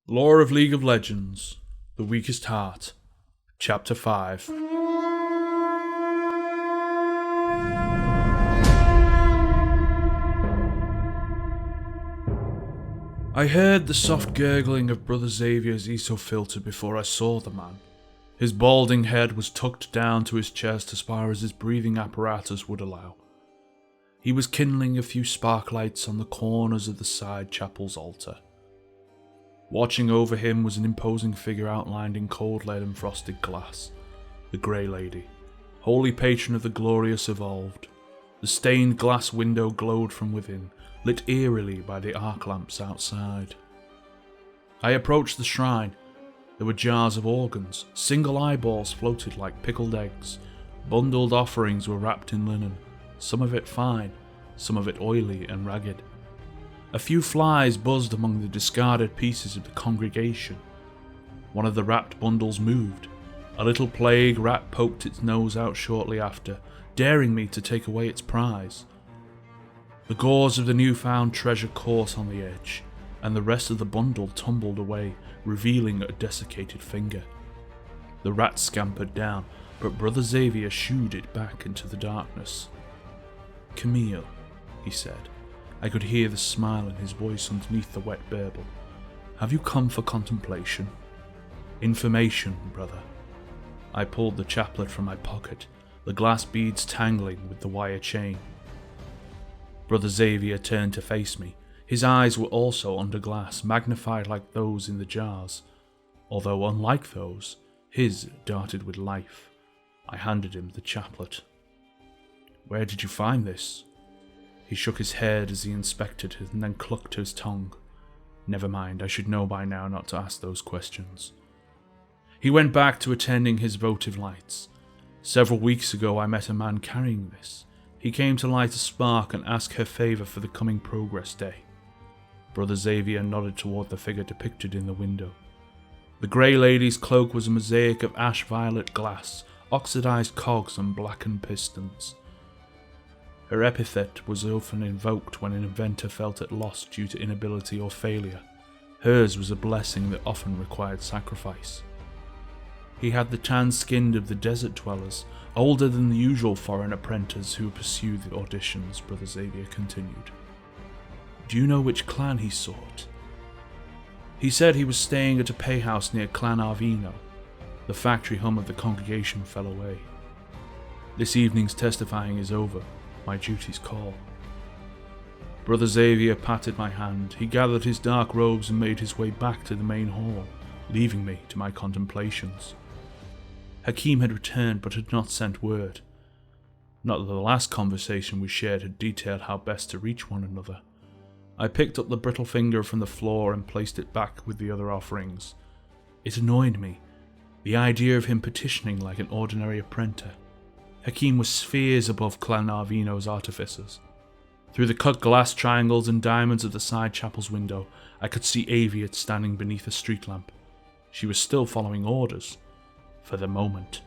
Lore of League of Legends, The Weakest Heart, Chapter 5. I heard the soft gurgling of Brother Xavier's ESO filter before I saw the man. His balding head was tucked down to his chest as far as his breathing apparatus would allow. He was kindling a few sparklights on the corners of the side chapel's altar. Watching over him was an imposing figure outlined in cold lead and frosted glass. The Grey Lady, holy patron of the glorious evolved. The stained glass window glowed from within, lit eerily by the arc lamps outside. I approached the shrine. There were jars of organs, single eyeballs floated like pickled eggs. Bundled offerings were wrapped in linen, some of it fine, some of it oily and ragged. A few flies buzzed among the discarded pieces of the congregation. One of the wrapped bundles moved. A little plague rat poked its nose out shortly after, daring me to take away its prize. The gauze of the newfound treasure caught on the edge, and the rest of the bundle tumbled away, revealing a desiccated finger. The rat scampered down, but Brother Xavier shooed it back into the darkness. "Camille," he said. I could hear the smile in his voice underneath the wet burble. "Have you come for contemplation?" "Information, brother." I pulled the chaplet from my pocket, the glass beads tangling with the wire chain. Brother Xavier turned to face me. His eyes were also under glass, magnified like those in the jars. Although unlike those, his darted with life. I handed him the chaplet. "Where did you find this?" He shook his head as he inspected it and then clucked his tongue. Never mind, I should know by now not to ask those questions. He went back to attending his votive lights. Several weeks ago I met a man carrying this. He came to light a spark and ask her favour for the coming Progress Day. Brother Xavier nodded toward the figure depicted in the window. The Grey Lady's cloak was a mosaic of ash-violet glass, oxidized cogs and blackened pistons. Her epithet was often invoked when an inventor felt at loss due to inability or failure. Hers was a blessing that often required sacrifice. He had the tan-skinned of the desert dwellers, older than the usual foreign apprentices who pursue the auditions, Brother Xavier continued. "Do you know which clan he sought?" He said he was staying at a payhouse near Clan Arvino. The factory hum of the congregation fell away. "This evening's testifying is over. My duties call." Brother Xavier patted my hand. He gathered his dark robes and made his way back to the main hall, leaving me to my contemplations. Hakim had returned but had not sent word. Not that the last conversation we shared had detailed how best to reach one another. I picked up the brittle finger from the floor and placed it back with the other offerings. It annoyed me, the idea of him petitioning like an ordinary apprentice. Hakim was spheres above Clan Arvino's artificers. Through the cut glass triangles and diamonds of the side chapel's window, I could see Aviat standing beneath a street lamp. She was still following orders. For the moment.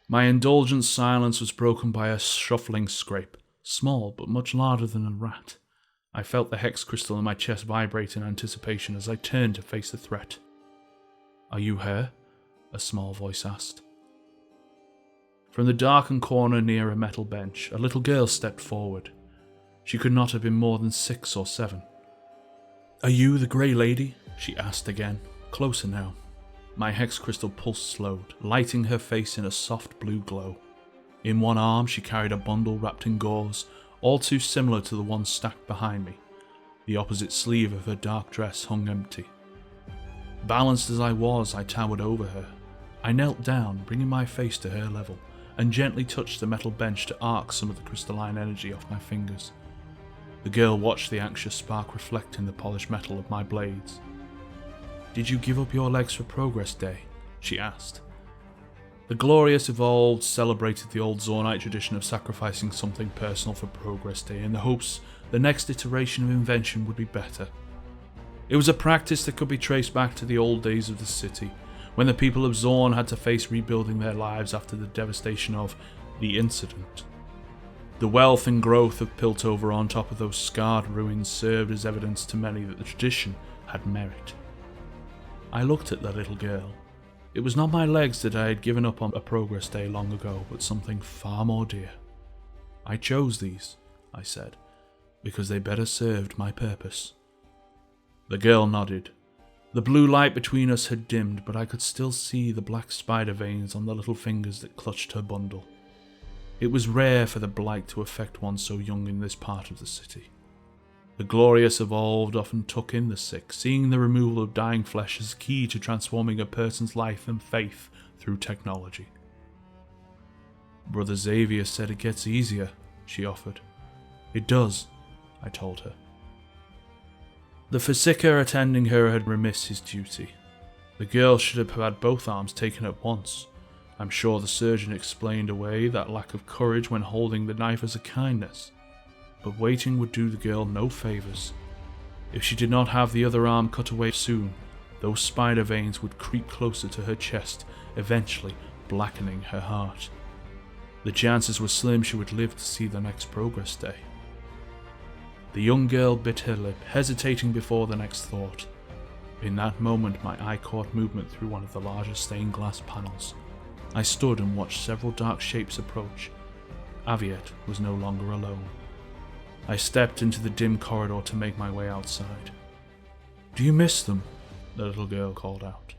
My indulgent silence was broken by a shuffling scrape, small but much larger than a rat. I felt the hex crystal in my chest vibrate in anticipation as I turned to face the threat. "Are you her?" a small voice asked. From the darkened corner near a metal bench, a little girl stepped forward. She could not have been more than 6 or 7. "Are you the Grey Lady?" she asked again, closer now. My hex crystal pulse slowed, lighting her face in a soft blue glow. In one arm she carried a bundle wrapped in gauze, all too similar to the one stacked behind me. The opposite sleeve of her dark dress hung empty. Balanced as I was, I towered over her. I knelt down, bringing my face to her level, and gently touched the metal bench to arc some of the crystalline energy off my fingers. The girl watched the anxious spark reflect in the polished metal of my blades. "Did you give up your legs for Progress Day?" she asked. The Glorious Evolved celebrated the old Zornite tradition of sacrificing something personal for Progress Day in the hopes the next iteration of invention would be better. It was a practice that could be traced back to the old days of the city, when the people of Zorn had to face rebuilding their lives after the devastation of the incident. The wealth and growth of Piltover on top of those scarred ruins served as evidence to many that the tradition had merit. I looked at the little girl. It was not my legs that I had given up on a progress day long ago, but something far more dear. I chose these, I said, because they better served my purpose. The girl nodded. The blue light between us had dimmed, but I could still see the black spider veins on the little fingers that clutched her bundle. It was rare for the blight to affect one so young in this part of the city. The glorious evolved often took in the sick, seeing the removal of dying flesh as key to transforming a person's life and faith through technology. Brother Xavier said it gets easier, she offered. It does, I told her. The physician attending her had remissed his duty. The girl should have had both arms taken at once. I'm sure the surgeon explained away that lack of courage when holding the knife as a kindness. But waiting would do the girl no favours. If she did not have the other arm cut away soon, those spider veins would creep closer to her chest, eventually blackening her heart. The chances were slim she would live to see the next progress day. The young girl bit her lip, hesitating before the next thought. In that moment my eye caught movement through one of the larger stained glass panels. I stood and watched several dark shapes approach. Aviette was no longer alone. I stepped into the dim corridor to make my way outside. "Do you miss them?" the little girl called out.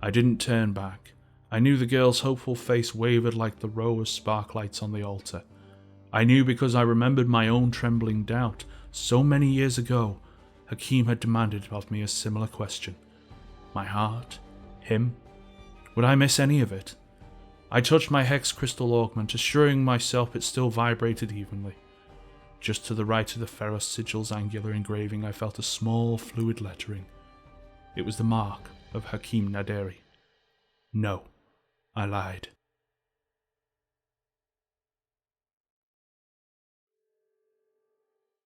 I didn't turn back. I knew the girl's hopeful face wavered like the row of sparklights on the altar. I knew because I remembered my own trembling doubt. So many years ago, Hakim had demanded of me a similar question. My heart? Him? Would I miss any of it? I touched my hex crystal augment, assuring myself it still vibrated evenly. Just to the right of the Ferros Sigil's angular engraving, I felt a small, fluid lettering. It was the mark of Hakim Naderi. No, I lied.